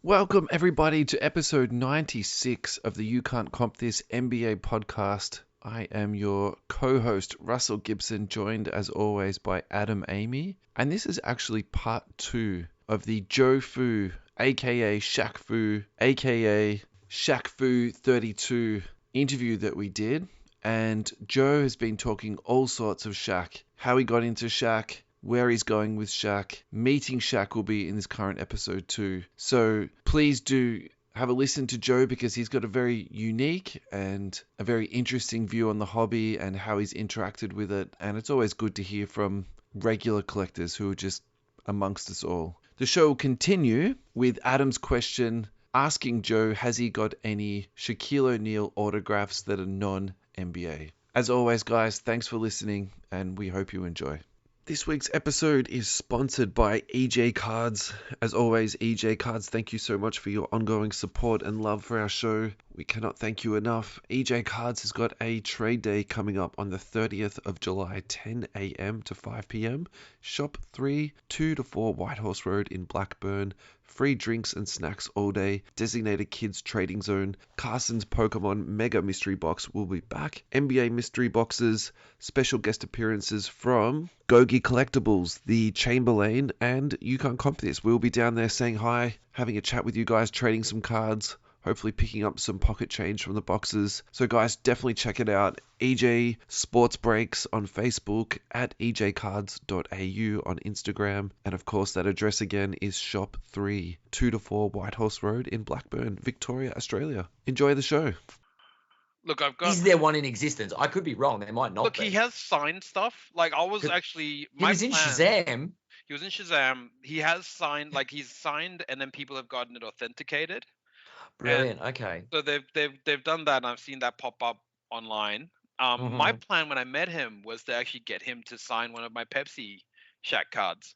Welcome, everybody, to episode 96 of the You Can't Comp This NBA podcast. I am your co-host, Russell Gibson, joined as always by Adam Amy. And this is actually part 2 of the Joe Foo, aka Shaq Foo, aka Shaq Foo 32 interview that we did. And Joe has been talking all sorts of Shaq, how he got into Shaq, where he's going with Shaq. Meeting Shaq will be in this current episode too. So please do have a listen to Joe because he's got a very unique and a very interesting view on the hobby and how he's interacted with it. And it's always good to hear from regular collectors who are just amongst us all. The show will continue with Adam's question asking Joe, has he got any Shaquille O'Neal autographs that are non-NBA? As always, guys, thanks for listening and we hope you enjoy. This week's episode is sponsored by EJ Cards. As always, EJ Cards, thank you so much for your ongoing support and love for our show. We cannot thank you enough. EJ Cards has got a trade day coming up on the 30th of July, 10 a.m. to 5 p.m. Shop 3, 2 to 4 Whitehorse Road in Blackburn. Free drinks and snacks all day. Designated kids trading zone. Carson's Pokemon Mega Mystery Box will be back. NBA Mystery Boxes. Special guest appearances from Gogi Collectibles, The Chamberlain, and You Can't Comp This. We'll be down there saying hi, having a chat with you guys, trading some cards, hopefully picking up some pocket change from the boxes. So guys, definitely check it out. EJ Sports Breaks on Facebook, at ejcards.au on Instagram. And of course, that address again is Shop 3, 2 to 4 Whitehorse Road in Blackburn, Victoria, Australia. Enjoy the show. Look, I've got. Is there one in existence? I could be wrong. There might not Look, be. he has signed stuff. Like I was actually. He was in Shazam. He was in Shazam. He has signed, like he's signed, and then people have gotten it authenticated. Brilliant. Okay. So they've done that, and I've seen that pop up online. My plan when I met him was to actually get him to sign one of my Pepsi Shaq cards.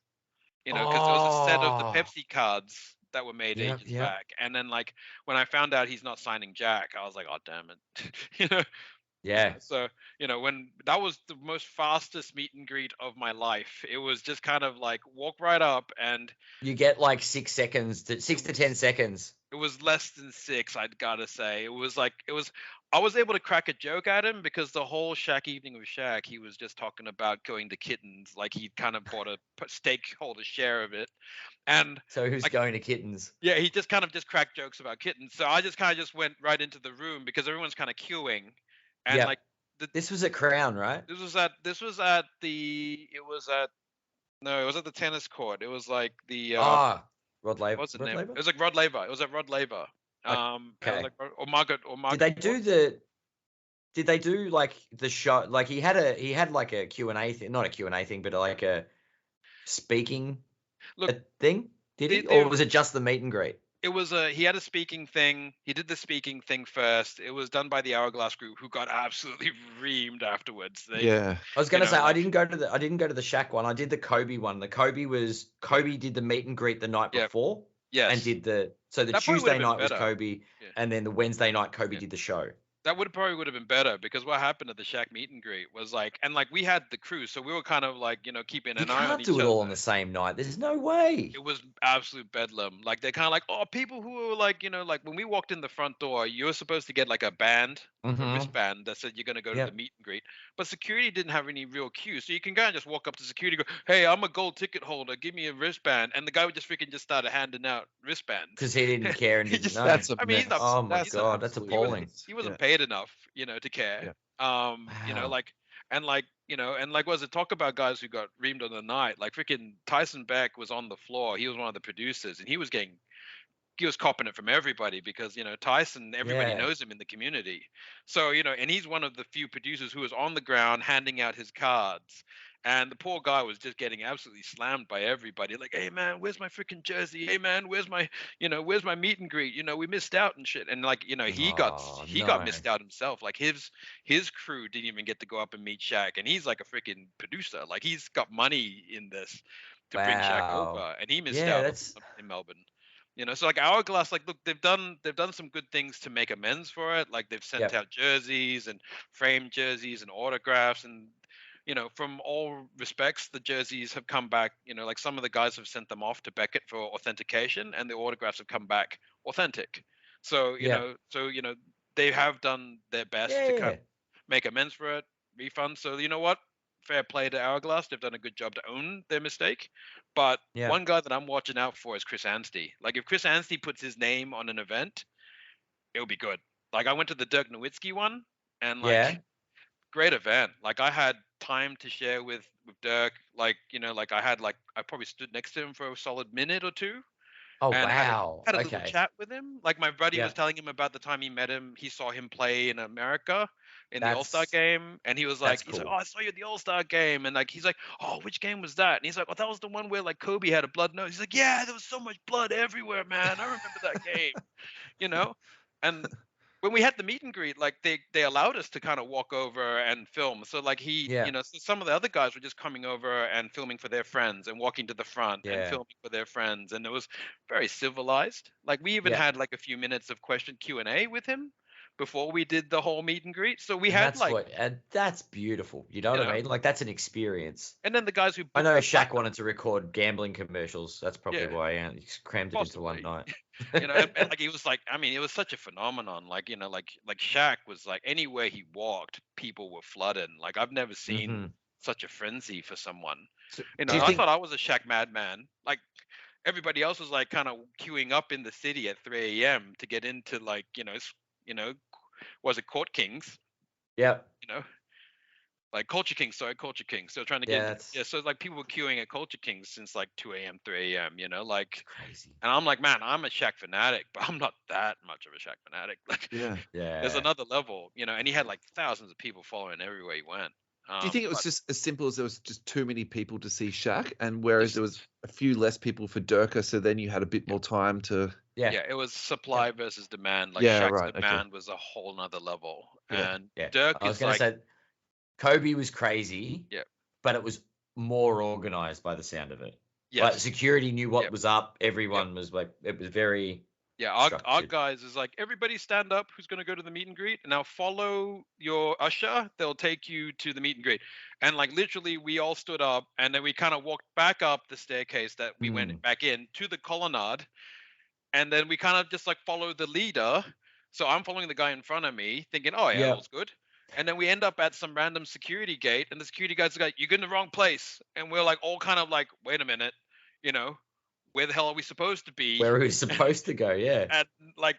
You know, because there was a set of the Pepsi cards that were made ages back, and then like when I found out he's not signing Jack, I was like, oh damn it, you know. Yeah. So, you know, when that was the most fastest meet and greet of my life, it was just kind of like walk right up and you get like 6 seconds, 6 to 10 seconds. It was less than 6, I'd gotta say. I was able to crack a joke at him because the whole Shaq evening with Shaq, he was just talking about going to kittens. Like he kind of bought a stakeholder share of it. And so who's going to kittens? Yeah, he just kind of just cracked jokes about kittens. So I just kind of just went right into the room because everyone's kind of queuing. And like this was at Crown, right? It was at the tennis court. It was like the Rod Laver. What's the name? It was like Rod Laver. It was at Rod Laver. Okay. Like, or Margaret. Did they do like the show? Like he had like a Q&A thing, not a Q&A thing, but like a speaking thing. Did he, or was it just the meet and greet? It was he had a speaking thing. He did the speaking thing first. It was done by the Hourglass Group, who got absolutely reamed afterwards. I was going to say I didn't go to the Shaq one. I did the Kobe one. The Kobe did the meet and greet the night before. Yes. And did the Tuesday night was Kobe, and then the Wednesday night Kobe did the show. That probably would have been better because what happened at the Shaq meet and greet was like, and like we had the crew, so we were kind of like, you know, keeping an eye on each other. You can't do it all on the same night. There's no way. It was absolute bedlam. Like they're kind of like, oh, people who were like, you know, like when we walked in the front door, you were supposed to get like a band, a wristband that said you're gonna go to the meet and greet, but security didn't have any real cue, so you can kind of just walk up to security, and go, hey, I'm a gold ticket holder, give me a wristband, and the guy would just freaking just started handing out wristbands because he didn't care and didn't know. Oh my god, that's appalling. He wasn't paid enough, you know, to care. Wow. You know, like, and like, you know, and like, was it talk about guys who got reamed on the night? Like freaking Tyson Beck was on the floor. He was one of the producers, and he was copping it from everybody because, you know, Tyson, everybody knows him in the community. So, you know, and he's one of the few producers who was on the ground handing out his cards. And the poor guy was just getting absolutely slammed by everybody. Like, hey man, where's my freaking jersey? Hey man, where's my meet and greet? You know, we missed out and shit. And like, you know, he got missed out himself. Like his crew didn't even get to go up and meet Shaq. And he's like a freaking producer. Like he's got money in this to bring Shaq over. And he missed out in Melbourne. You know, so like Hourglass, like look, they've done some good things to make amends for it. Like they've sent out jerseys and framed jerseys and autographs, and from all respects, the jerseys have come back. Like some of the guys have sent them off to Beckett for authentication, and the autographs have come back authentic. So they have done their best to kind of make amends for it, refund. So you know what? Fair play to Hourglass. They've done a good job to own their mistake. But one guy that I'm watching out for is Chris Anstey. Like if Chris Anstey puts his name on an event, it'll be good. Like I went to the Dirk Nowitzki one, and great event. Like I had time to share with Dirk. Like I probably stood next to him for a solid minute or two. Oh and wow! had a little chat with him. Like my buddy was Yeah. telling him about the time he met him. He saw him play in America in the That's- All-Star game, and he was like, that's he's like, cool. "Oh, I saw you at the All-Star game," and like he's like, "Oh, which game was that?" And he's like, "Oh, that was the one where like Kobe had a blood nose." He's like, "Yeah, there was so much blood everywhere, man. I remember that game." And when we had the meet and greet, like they allowed us to kind of walk over and film. So like so some of the other guys were just coming over and filming for their friends and walking to the front and filming for their friends, and it was very civilized. Like we even had like a few minutes of question Q&A with him before we did the whole meet and greet. So we had that's beautiful. You know what I mean? Like that's an experience. And then the guys who I know Shaq wanted to record gambling commercials. That's probably why he crammed it into one night. and like he was like, I mean, it was such a phenomenon. Like like Shaq was like anywhere he walked, people were flooding. Like I've never seen such a frenzy for someone. So, I thought I was a Shaq madman. Like everybody else was like kind of queuing up in the city at 3 a.m. to get into like was it Court Kings? Yep. Like Culture Kings, Culture Kings. So trying to get so like people were queuing at Culture Kings since like 2 a.m., 3 a.m. Like crazy. And I'm like, man, I'm a Shaq fanatic, but I'm not that much of a Shaq fanatic. Like, there's another level, and he had like thousands of people following everywhere he went. Do you think it was just as simple as there was just too many people to see Shaq, and whereas there was a few less people for Durka, so then you had a bit more time to? Yeah, it was supply versus demand. Like Shaq's demand was a whole nother level, and Dirk I was gonna say, Kobe was crazy. But it was more organized by the sound of it. Like security knew what was up. Everyone was like, it was very. Yeah, our guys is like, everybody stand up who's going to go to the meet and greet, and now follow your usher. They'll take you to the meet and greet. And like literally we all stood up, and then we kind of walked back up the staircase that we went back in to the colonnade. And then we kind of just like followed the leader. So I'm following the guy in front of me thinking, oh yeah, all's good. And then we end up at some random security gate, and the security guys are like, you're in the wrong place. And we're like all kind of like, wait a minute, where the hell are we supposed to be? Where are we supposed to go? Yeah. And like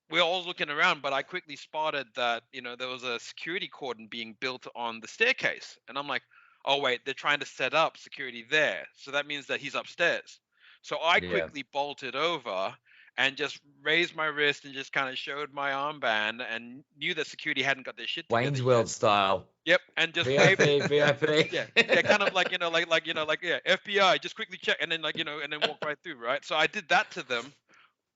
we're all looking around, but I quickly spotted that, there was a security cordon being built on the staircase. And I'm like, oh wait, they're trying to set up security there. So that means that he's upstairs. So I quickly bolted over and just raised my wrist and just kind of showed my armband and knew that security hadn't got their shit together. Wayne's World style. Yep, and just VIP, waved. VIP. Yeah, kind of like FBI, just quickly check, and then and then walk right through, right? So I did that to them.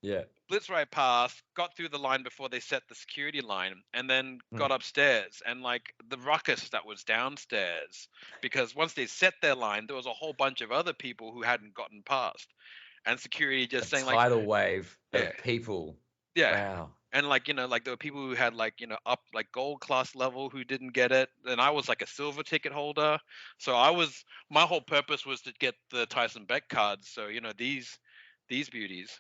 Yeah. Blitz right past, got through the line before they set the security line, and then got upstairs. And like the ruckus that was downstairs, because once they set their line, there was a whole bunch of other people who hadn't gotten past. And security just saying like tidal wave of people. Yeah. Wow. And like, like there were people who had like, up like gold class level who didn't get it. And I was like a silver ticket holder. So my whole purpose was to get the Tyson Beck cards. So, these beauties.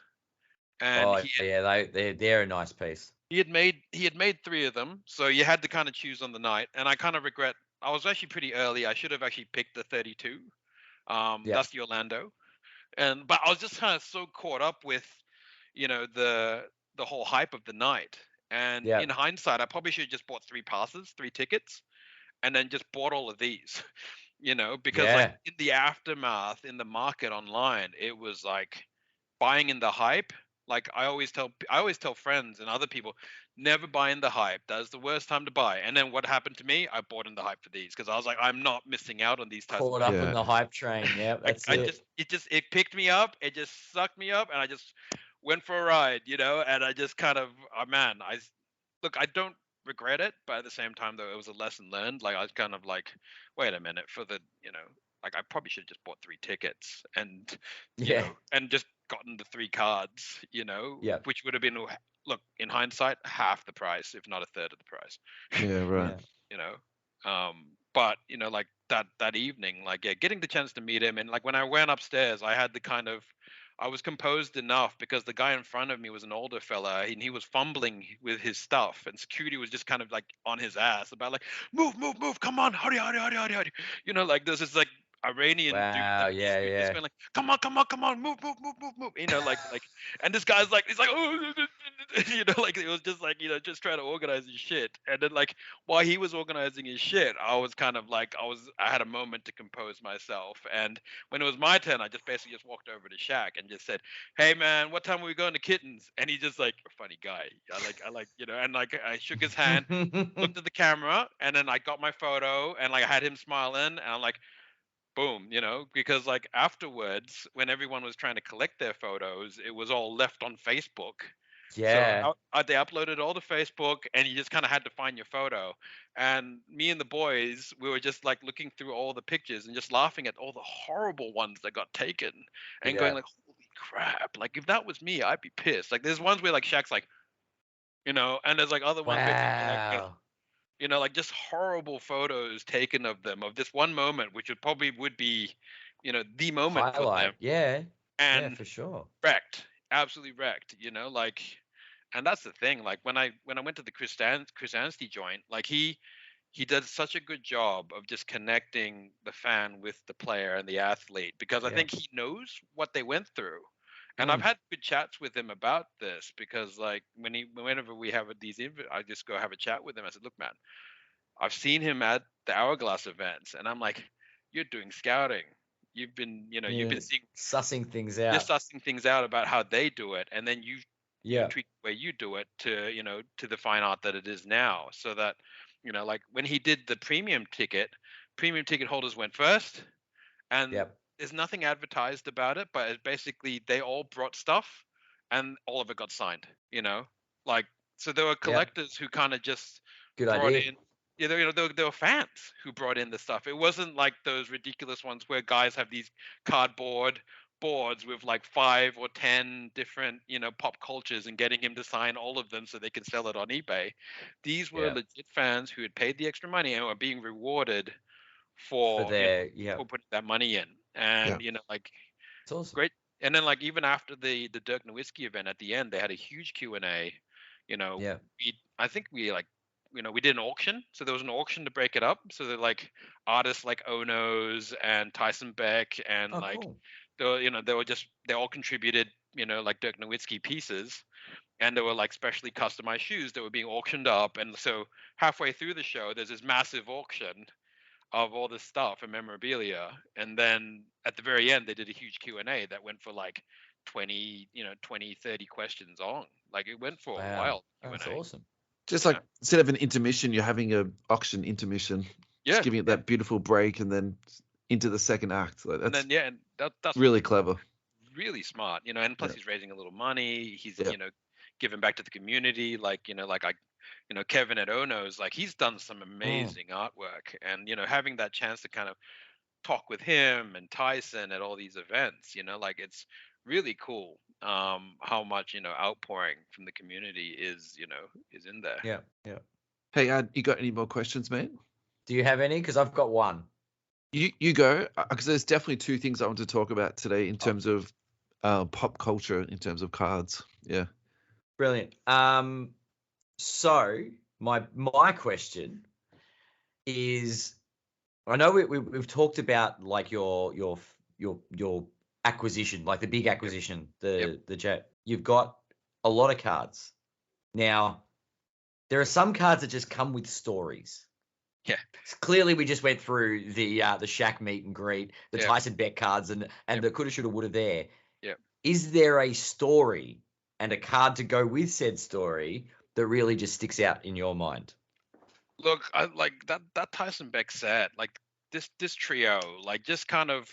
And they're a nice piece. He had made 3 of them. So you had to kind of choose on the night. And I kind of regret, I was actually pretty early. I should have actually picked the 32. That's the Orlando. But I was just kind of so caught up with, the whole hype of the night. And in hindsight, I probably should have just bought 3 passes, 3 tickets, and then just bought all of these, because like in the aftermath, in the market online, it was like buying in the hype. Like I always tell friends and other people, never buy in the hype. That's the worst time to buy. And then what happened to me? I bought in the hype for these because I was like, I'm not missing out on these types. Caught up in the hype train. Yeah, that's it picked me up. It just sucked me up, and I just went for a ride, and I just kind of, I don't regret it, but at the same time, though, it was a lesson learned. Like I was kind of like, wait a minute, for the, like I probably should have just bought 3 tickets and, and just gotten the 3 cards, which would have been, look, in hindsight, half the price, if not a third of the price. Yeah, right. But like that evening, like getting the chance to meet him, and like when I went upstairs, I was composed enough because the guy in front of me was an older fella and he was fumbling with his stuff, and security was just kind of like on his ass about like move, come on, hurry, hurry. Like there's this like Iranian dude Wow. in the Yeah. street just Yeah. going like, come on, move. Like, and this guy's like, he's like, oh, like it was just like, just trying to organize his shit. And then like while he was organizing his shit, I was kind of like, I had a moment to compose myself. And when it was my turn, I just basically just walked over to Shaq and just said, "Hey man, what time are we going to Kittens?" And he just like, a funny guy. I like, and like I shook his hand, looked at the camera, and then I got my photo, and like I had him smiling, and I'm like, boom, because like afterwards, when everyone was trying to collect their photos, it was all left on Facebook. So Yeah. they uploaded all to Facebook, and you just kind of had to find your photo. And me and the boys, we were just like looking through all the pictures and just laughing at all the horrible ones that got taken, and going Yeah. like, "Holy crap! Like if that was me, I'd be pissed." Like there's ones where like Shaq's like, and there's like other ones where it's like, Wow. like just horrible photos taken of them of this one moment, which would be, the moment for them, Highlight. Yeah. Yeah, and for sure. wrecked, absolutely wrecked. Like, and that's the thing. Like when I went to the Chris Anstey joint, like he did such a good job of just connecting the fan with the player and the athlete, because I Yeah. think he knows what they went through. And I've Mm. had good chats with him about this, because like whenever we have I just go have a chat with him. I said, "Look, man, I've seen him at the Hourglass events," and I'm like, "You're doing scouting. You've been, you've Yeah. been seeing, Sussing things you're out. sussing things out about how they do it, and then Yeah. tweak the way you do it to, to the fine art that it is now, so that, like when he did the premium ticket holders went first, and Yep. there's nothing advertised about it, but it's basically they all brought stuff, and all of it got signed. Like, so there were Yep. collectors who kind of just Good brought idea. in. Yeah, there were fans who brought in the stuff. It wasn't like those ridiculous ones where guys have these cardboard boards with like 5 or 10 different, pop cultures, and getting him to sign all of them so they can sell it on eBay. These were Yeah. legit fans who had paid the extra money and were being rewarded For for, their yeah. for putting that money in. Yeah. And like, It's awesome. great. And then like even after the Dirk Nowitzki event, at the end they had a huge Q&A. Yeah. I think we like, we did an auction. So there was an auction to break it up. So they're like artists like Onos and Tyson Beck, and Oh, like cool. they all contributed, like Dirk Nowitzki pieces, and there were like specially customized shoes that were being auctioned up. And so halfway through the show, there's this massive auction of all this stuff and memorabilia, and then at the very end they did a huge Q&A that went for like 20, 30 questions long. Like it went for a Wow. while, That's Q&A. awesome. Just like instead of an intermission, you're having a auction intermission. Yeah, Just giving it that beautiful break and then into the second act. Like, and that's then and that's really clever. really smart, and plus Yeah. he's raising a little money. He's Yeah. giving back to the community, like like I Kevin at Ono's, like he's done some amazing artwork, and having that chance to kind of talk with him and Tyson at all these events, like it's really cool how much outpouring from the community is is in there. Yeah. Yeah. Hey, you got any more questions, mate? Do you have any? Because I've got one. You go, because there's definitely two things I want to talk about today in terms of pop culture, in terms of cards. Yeah. Brilliant. So my question is, I know we've talked about like your acquisition, like the big acquisition, the jet. You've got a lot of cards. Now, there are some cards that just come with stories. Yeah. Clearly, we just went through the Shaq meet and greet, the Tyson Beck cards, and the coulda, shoulda, woulda there. Yeah. Is there a story and a card to go with said story that really just sticks out in your mind? Look, I like that Tyson Beck set, like this trio, like just kind of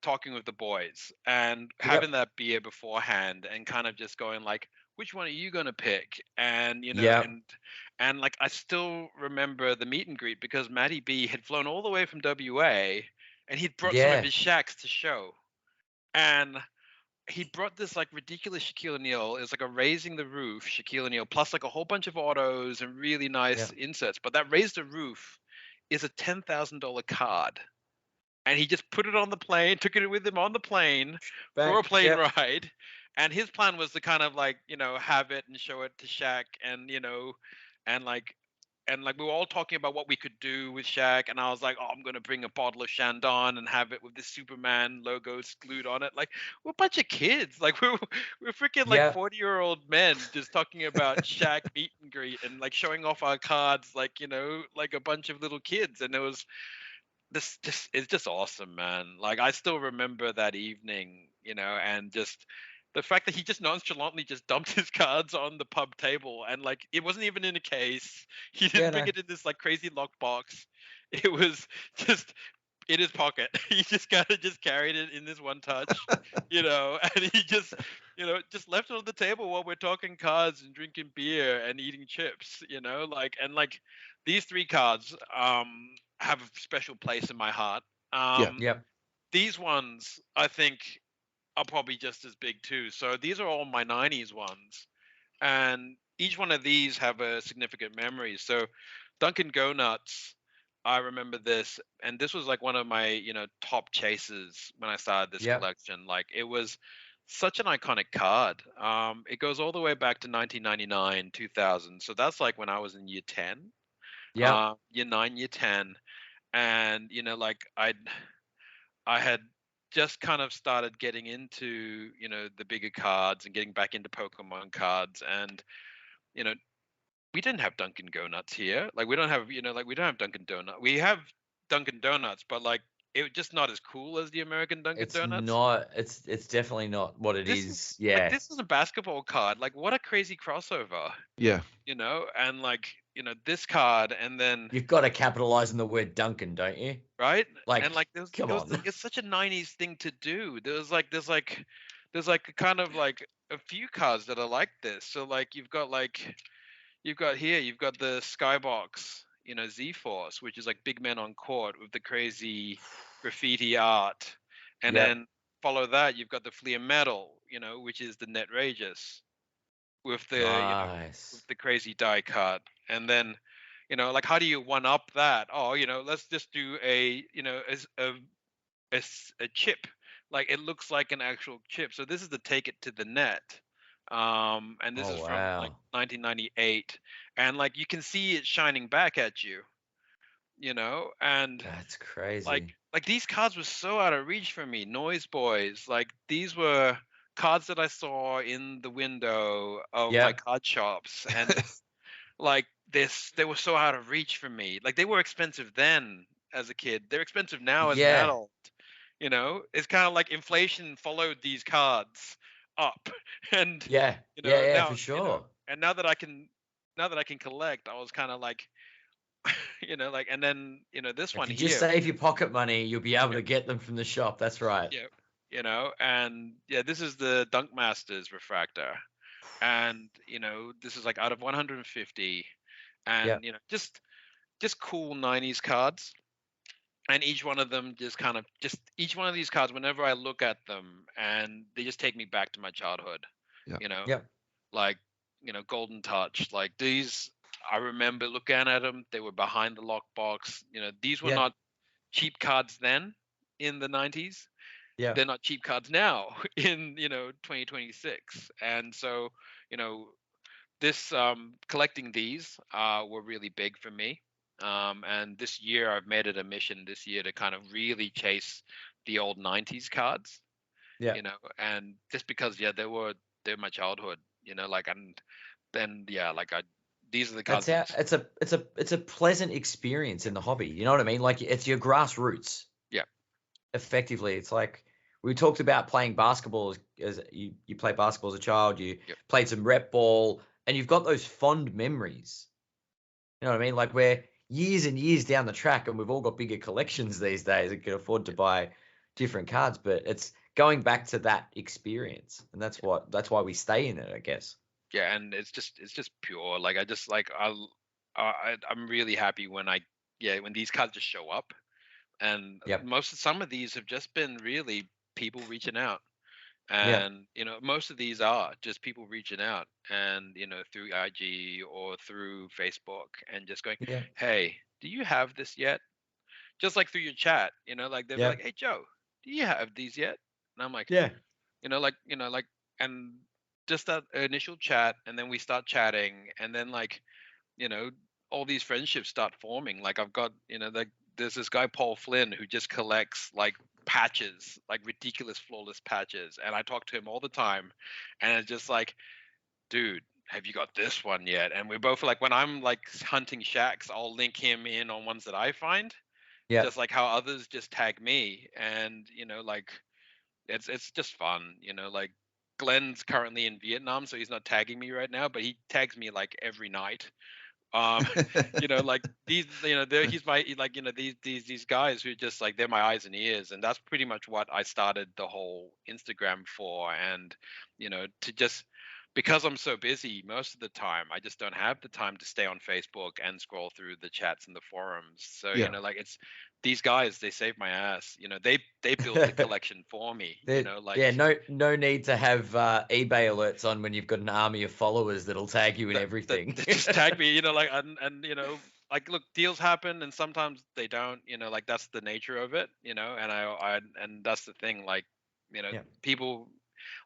talking with the boys and having that beer beforehand, and kind of just going like, which one are you gonna pick? And and like I still remember the meet and greet, because Matty B had flown all the way from WA, and he'd brought some of his Shaqs to show, and he brought this like ridiculous Shaquille O'Neal. It was like a raising the roof Shaquille O'Neal, plus like a whole bunch of autos and really nice inserts. But that raise the roof is a $10,000 card. And he just put it on the plane, took it with him on the plane for a plane ride. And his plan was to kind of like, have it and show it to Shaq and we were all talking about what we could do with Shaq. And I was like, oh, I'm going to bring a bottle of Shandon and have it with the Superman logo glued on it. Like, we're a bunch of kids. Like, we're freaking like 40-year-old men just talking about Shaq meet and greet and like showing off our cards, like, like a bunch of little kids. And it was, it's just awesome, man. Like, I still remember that evening, and just the fact that he just nonchalantly just dumped his cards on the pub table, and like it wasn't even in a case. He didn't bring it in this like crazy lockbox. It was just in his pocket. He just kind of just carried it in this one touch, and he just just left it on the table while we're talking cards and drinking beer and eating chips, like these 3 cards have a special place in my heart. These ones I think are probably just as big too. So these are all my 90s ones, and each one of these have a significant memory. So Dunkin' Go Nuts, I remember this, and this was like one of my top chases when I started this collection. Like, it was such an iconic card. It goes all the way back to 1999, 2000. So that's like when I was in year 10. Year 9, year 10. And like I had just kind of started getting into the bigger cards and getting back into Pokemon cards, and we didn't have Dunkin' Go Nuts here. Like, we don't have we don't have Dunkin' Donut. We have Dunkin' Donuts, but like it was just not as cool as the American Dunkin' Donuts. It's definitely not what it is. Like, this is a basketball card. Like, what a crazy crossover. Yeah. And like this card, and then you've got to capitalize on the word Dunkin', don't you? Right? Like, and like it's such a 90s thing to do. There's like kind of like a few cards that are like this. So like you've got the Skybox, Z-Force, which is like big men on court with the crazy graffiti art. And then follow that, you've got the Flea Metal, which is the Netrageous with the with the crazy die cut. And then like, how do you one up that? Oh, let's just do a chip. Like, it looks like an actual chip. So this is the Take It to the Net. And this is from like 1998, and like you can see it shining back at you, and that's crazy. Like these cards were so out of reach for me. Noise Boys, like these were cards that I saw in the window of my card shops, and like they were so out of reach for me. Like, they were expensive then as a kid. They're expensive now as an adult. It's kind of like inflation followed these cards up, and now, for sure. And now that I can collect, I was kind of like, like, and then this one here. Just save your pocket money, you'll be able to get them from the shop. That's right. And this is the Dunk Masters refractor, and this is like out of 150, and just cool 90s cards. And each one of them each one of these cards, whenever I look at them, and they just take me back to my childhood. Like, Golden Touch, like these, I remember looking at them. They were behind the lockbox. These were not cheap cards then in the 90s. They're not cheap cards now in 2026. And so this collecting these were really big for me. And this year I've made it a mission this year to kind of really chase the old 90s cards. And just because they're my childhood, like, and then these are the cards. It's a pleasant experience in the hobby. You know what I mean? Like, it's your grassroots. Effectively, it's like we talked about playing basketball as you played basketball as a child. You played some rep ball, and you've got those fond memories. You know what I mean? Like, we're years and years down the track, and we've all got bigger collections these days and can afford to buy different cards. But it's going back to that experience, and that's why we stay in it, I guess. Yeah, and it's just pure. Like, I just like I'm really happy when when these cards just show up, and some of these have just been really people reaching out, and most of these are just people reaching out, and through IG or through Facebook, and just going, hey, do you have this yet? just like through your chat, like they'll be Yeah. like, "Hey Joe, do you have these yet?" And I'm like, Yeah. and just that initial chat, and then we start chatting, and then like, all these friendships start forming. Like I've got, like there's this guy Paul Flynn who just collects like patches, like ridiculous flawless patches, and I talk to him all the time, and it's just like, dude, have you got this one yet? And we're both like, when I'm like hunting Shaqs, I'll link him in on ones that I find, Yeah. just like how others just tag me, and like it's just fun, like Glenn's currently in Vietnam, so he's not tagging me right now, but he tags me like every night. um like these, he's my, like, these guys who just like, they're my eyes and ears, and that's pretty much what I started the whole Instagram for. And to just, because I'm so busy most of the time, I just don't have the time to stay on Facebook and scroll through the chats and the forums. So Yeah. like, it's these guys, they saved my ass. They built the collection for me. Like, yeah, no need to have eBay alerts on when you've got an army of followers that'll tag you in everything. that just tag me, like, and like, look, deals happen and sometimes they don't, like that's the nature of it, and and that's the thing, like, Yeah. people,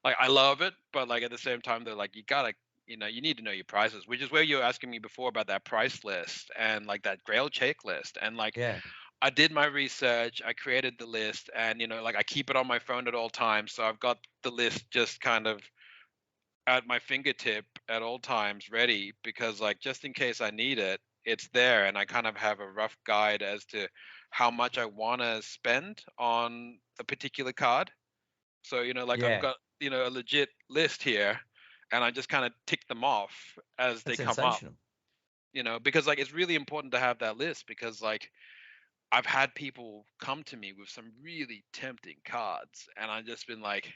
like, I love it, but like at the same time they're like, you gotta, you need to know your prices, which is where you were asking me before about that price list and like that Grail checklist. And like, Yeah. I did my research, I created the list, and like I keep it on my phone at all times, so I've got the list just kind of at my fingertip at all times, ready, because like, just in case I need it, it's there, and I kind of have a rough guide as to how much I want to spend on a particular card. So like, I've Yeah. got a legit list here, and I just kind of tick them off as they That's come up. sensational. Because like, it's really important to have that list, because like, I've had people come to me with some really tempting cards, and I've just been like,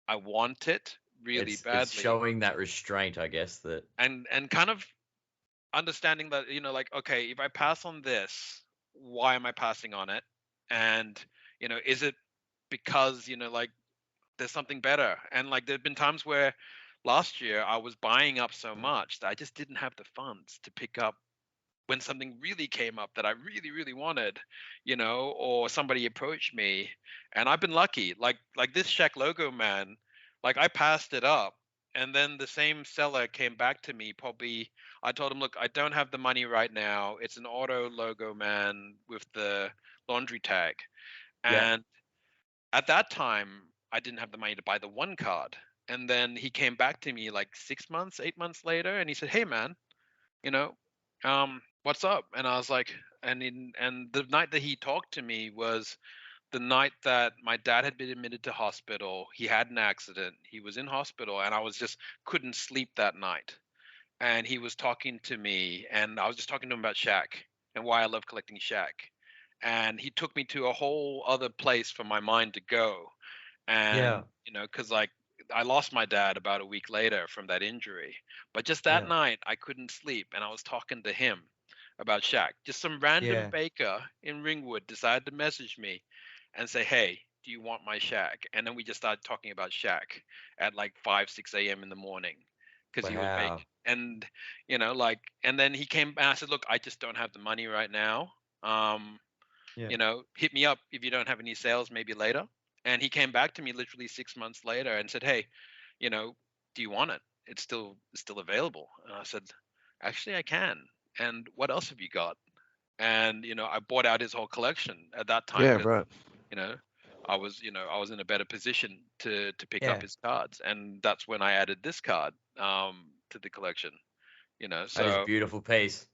I want it really It's badly, showing that restraint, I guess, that and kind of understanding that, like, okay, if I pass on this, why am I passing on it? And is it because like, there's something better? And like, there've been times where last year I was buying up so much that I just didn't have the funds to pick up when something really came up that I really, really wanted, or somebody approached me. And I've been lucky, like this Shaq logo, man, like I passed it up, and then the same seller came back to me, probably, I told him, look, I don't have the money right now. It's an auto logo, man, with the laundry tag. yeah. And at that time, I didn't have the money to buy the one card. And then he came back to me like 6 months, 8 months later, and he said, hey man, you know, what's up? And I was like, and the night that he talked to me was the night that my dad had been admitted to hospital. He had an accident. He was in hospital, and I was just couldn't sleep that night. And he was talking to me, and I was just talking to him about Shaq and why I love collecting Shaq. And he took me to a whole other place for my mind to go. And Yeah. because like, I lost my dad about a week later from that injury, but just that Yeah. night I couldn't sleep, and I was talking to him about Shaq. Just some random Yeah. baker in Ringwood decided to message me and say, hey, do you want my Shaq? And then we just started talking about Shaq at like 5 6 a.m. in the morning, because he was big. Wow. And like, and then he came and I said, look, I just don't have the money right now. Yeah. Hit me up if you don't have any sales, maybe later. And he came back to me literally 6 months later and said, hey, do you want it? It's still available. And I said, actually, I can. And what else have you got? And I bought out his whole collection at that time. Yeah, 'Cause, right. I was in a better position to pick Yeah. up his cards, and that's when I added this card to the collection. That is a So beautiful piece.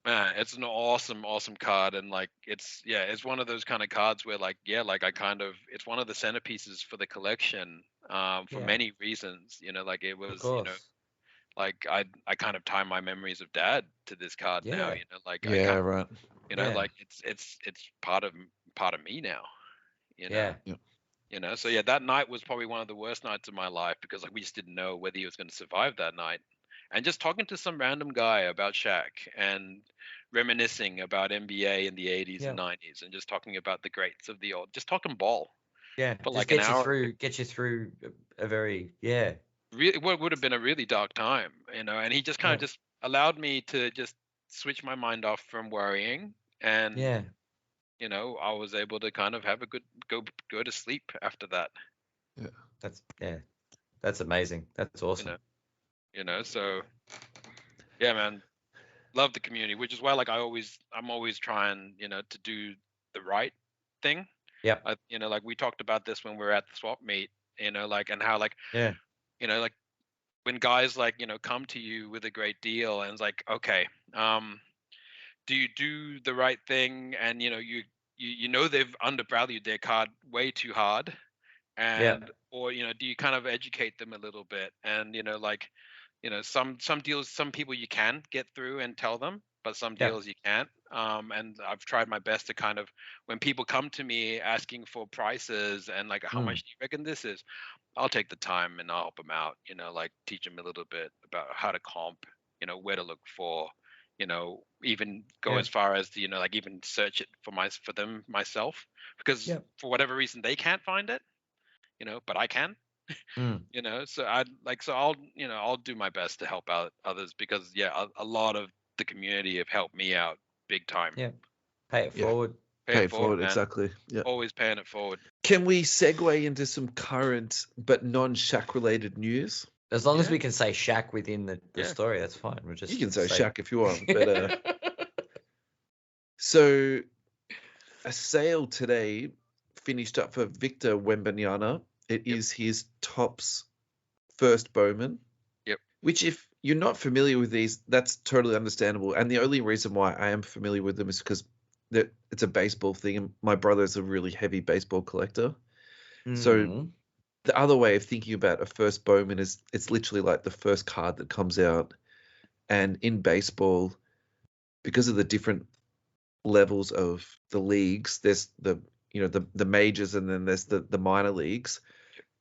man, it's an awesome card, and like, it's one of those kind of cards where like, like it's one of the centerpieces for the collection, for Yeah. many reasons. Like, it Of was, course. like, I kind of tie my memories of dad to this card now. Yeah. Like, I Yeah, kind right. Yeah. like, it's part of me now. Yeah. So yeah, that night was probably one of the worst nights of my life, because like, we just didn't know whether he was going to survive that night. And just talking to some random guy about Shaq and reminiscing about NBA in the 80s Yeah. and 90s, and just talking about the greats of the old, just talking ball Yeah. for Just like an hour. get you through a very, yeah. Really, what would have been a really dark time, and he just kind Yeah. of just allowed me to just switch my mind off from worrying, and Yeah. I was able to kind of have a good go to sleep after that. Yeah. That's amazing. That's awesome. So yeah, man, love the community, which is why like I'm always trying, to do the right thing. Yeah. Like we talked about this when we were at the swap meet, like, and how like, yeah, like when guys like, come to you with a great deal and it's like, okay, do you do the right thing? And they've undervalued their card way too hard, and or do you kind of educate them a little bit? And like, some deals, some people you can get through and tell them, but some deals you can't. And I've tried my best to kind of, when people come to me asking for prices and like, how much do you reckon this is, I'll take the time and I'll help them out, like teach them a little bit about how to comp, where to look for, even go as far as to, like even search it for them myself, because for whatever reason they can't find it, but I can. So I'll do my best to help out others, because a lot of the community have helped me out big time. Pay it forward. Pay it forward, exactly. Yeah. Always paying it forward. Can we segue into some current but non-Shaq related news? As long as we can say Shaq within the story, that's fine. We'll just you can say Shaq if you want. But so a sale today finished up for Victor Wembanyama. It is his Topps first Bowman. Yep. Which, if you're not familiar with these, that's totally understandable. And the only reason why I am familiar with them is because it's a baseball thing, and my brother's a really heavy baseball collector. So the other way of thinking about a first Bowman is it's literally like the first card that comes out. And in baseball, because of the different levels of the leagues, there's the majors, and then there's the minor leagues.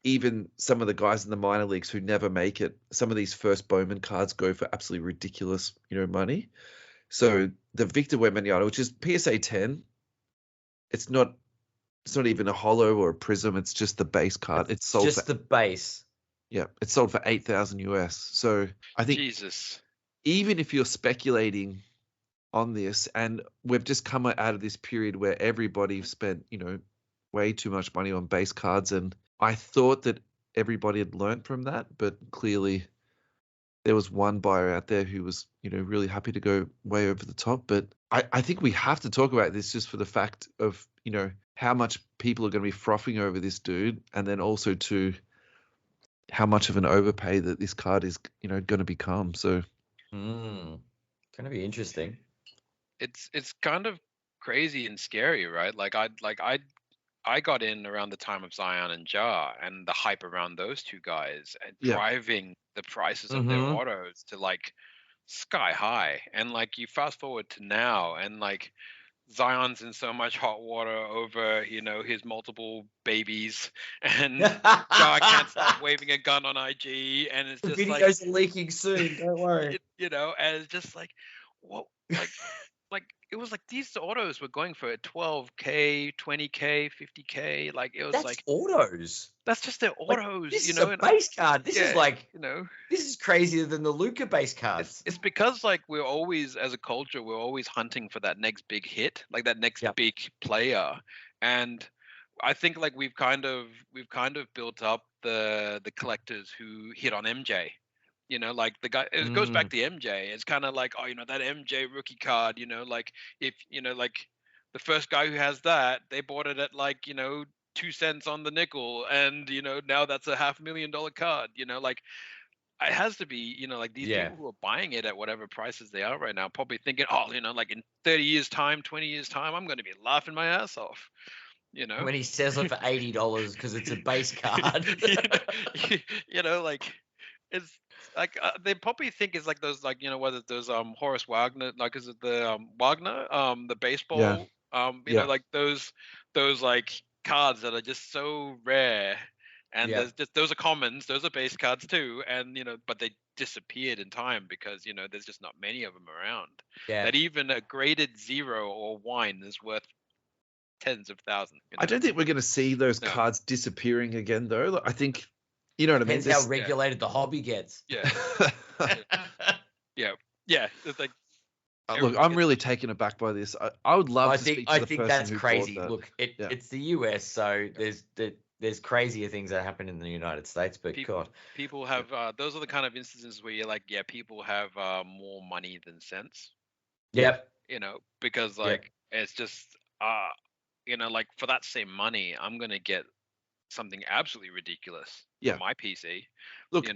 Even some of the guys in the minor leagues who never make it, some of these first Bowman cards go for absolutely ridiculous, money. So the Victor Wembanyama, which is PSA 10, it's not even a hollow or a prism. It's just the base card. It's sold just the base. Yeah, it's sold for $8,000 US. So I think even if you're speculating on this, and we've just come out of this period where everybody spent, way too much money on base cards, and I thought that everybody had learned from that, but clearly there was one buyer out there who was, really happy to go way over the top. But I think we have to talk about this just for the fact of, how much people are going to be frothing over this dude, and then also to how much of an overpay that this card is, going to become. So, going to be interesting. It's kind of crazy and scary, right? I got in around the time of Zion and Ja, and the hype around those two guys, and driving the prices of their autos to like sky high. And like you fast forward to now, and like Zion's in so much hot water over, his multiple babies, and Ja can't stop waving a gun on IG, and it's just the videos are leaking soon. Don't worry. And it's just like, what, like it was like these autos were going for $12K, $20K, $50K. Like it was that's like autos. That's just their autos. This is a base card. This is like, this is crazier than the Luka base cards. It's because like we're always, as a culture, we're always hunting for that next big hit, like that next big player. And I think like we've kind of built up the collectors who hit on MJ. Like the guy, it goes back to MJ. It's kind of like, that MJ rookie card, like if, like the first guy who has that, they bought it at like, 2 cents on the nickel. And, now that's a $500,000 card, like it has to be, like these people who are buying it at whatever prices they are right now, probably thinking, like in 30 years time, 20 years time, I'm going to be laughing my ass off. When he sells it for $80 because it's a base card. Like it's like they probably think it's like those, like, what is those Horace Wagner, like is it the Wagner the baseball like those like cards that are just so rare, and there's just, those are commons, those are base cards too, and but they disappeared in time because there's just not many of them around. That even a graded 0 or 1 is worth tens of thousands. I don't think we're going to see those cards disappearing again, though. I think, you know what I mean? Depends how regulated the hobby gets. Yeah. Yeah. It's like, Look, I'm really taken aback by this. I would love to speak to the person that's who crazy. bought that. Look, it's the US, so there's crazier things that happen in the United States. But God, people have those are the kind of instances where you're like, yeah, people have more money than sense. Yep. Because it's just like for that same money, I'm gonna get something absolutely ridiculous for my PC. Look,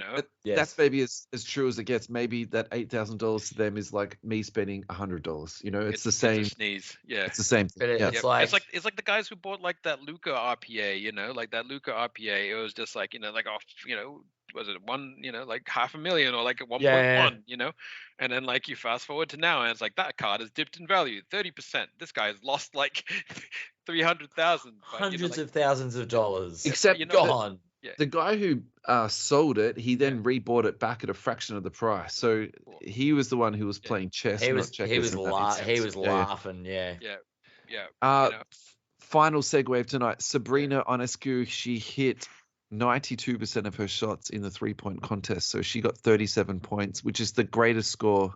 that's maybe as true as it gets. Maybe that $8,000 to them is like me spending $100. It's the same. It's a sneeze. Yeah, it's the same thing. It's like it's like the guys who bought like that Luca RPA. Like that Luca RPA. It was just like was it one? Like $500,000 or like 1.1. And then like you fast forward to now, and it's like that card has dipped in value 30%. This guy has lost like 300,000. Hundreds of thousands of dollars. Except gone. The guy who sold it, he then rebought it back at a fraction of the price. So he was the one who was playing chess. He was laughing. Final segue of tonight. Sabrina Ionescu, she hit 92% of her shots in the 3-point contest. So she got 37 points, which is the greatest score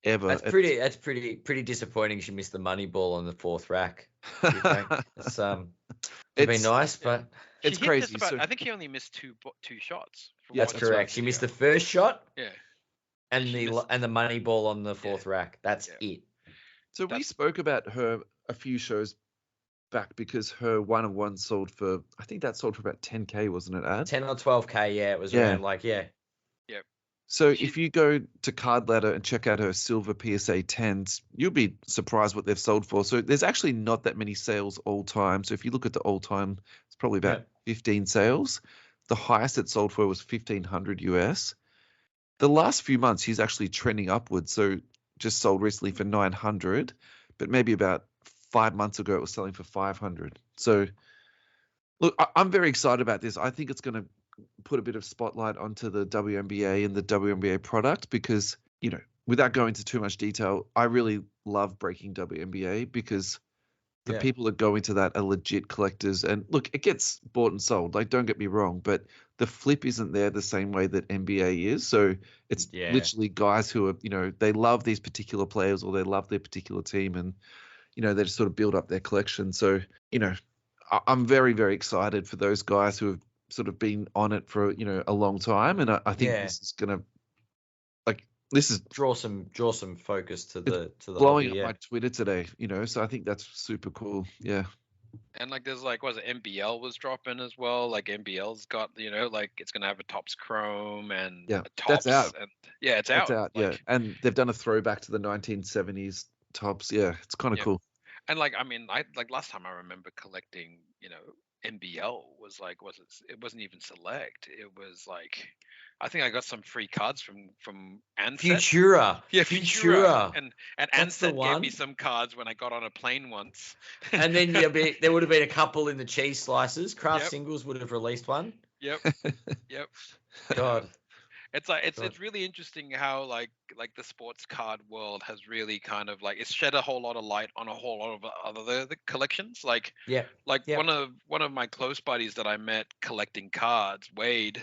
ever. That's pretty disappointing. She missed the money ball on the 4th rack. It's been nice, but it's crazy. I think he only missed two shots. That's correct. She missed the first shot. Yeah. And the money ball on the 4th rack. That's it. So we spoke about her a few shows back because her 1-on-1 sold for, I think that sold for about 10K, wasn't it, Ad? 10 or 12K, yeah. It was around Yep. So if you go to Card Ladder and check out her silver PSA 10s, you'll be surprised what they've sold for. So there's actually not that many sales all time. So if you look at the all time, it's probably about 15 sales. The highest it sold for was 1,500 US. The last few months, she's actually trending upwards. So just sold recently for 900, but maybe about 5 months ago, it was selling for 500. So look, I'm very excited about this. I think it's going to put a bit of spotlight onto the WNBA and the WNBA product because, without going into too much detail, I really love breaking WNBA because the people that go into that are legit collectors. And look, it gets bought and sold. Like, don't get me wrong, but the flip isn't there the same way that NBA is. So it's literally guys who are, they love these particular players or they love their particular team and, they just sort of build up their collection. So, I'm very, very excited for those guys who have sort of been on it for a long time, and I think this is gonna draw some focus to the blowing hobby, up my Twitter today, so I think that's super cool. And like there's like NBL was dropping as well. Like NBL's got like it's gonna have a Topps Chrome and a Topps, that's out. And it's out. And they've done a throwback to the 1970s Topps. It's kind of cool. And like I mean, last time I remember collecting, NBL was like it wasn't even select. It was like I think I got some free cards from Ansett. Futura. Yeah, Futura. And Ansett gave me some cards when I got on a plane once. And then there would have been a couple in the cheese slices. Craft Singles would have released one. Yep. God. It's like it's really interesting how like the sports card world has really kind of like it's shed a whole lot of light on a whole lot of other the collections. One of my close buddies that I met collecting cards, Wade,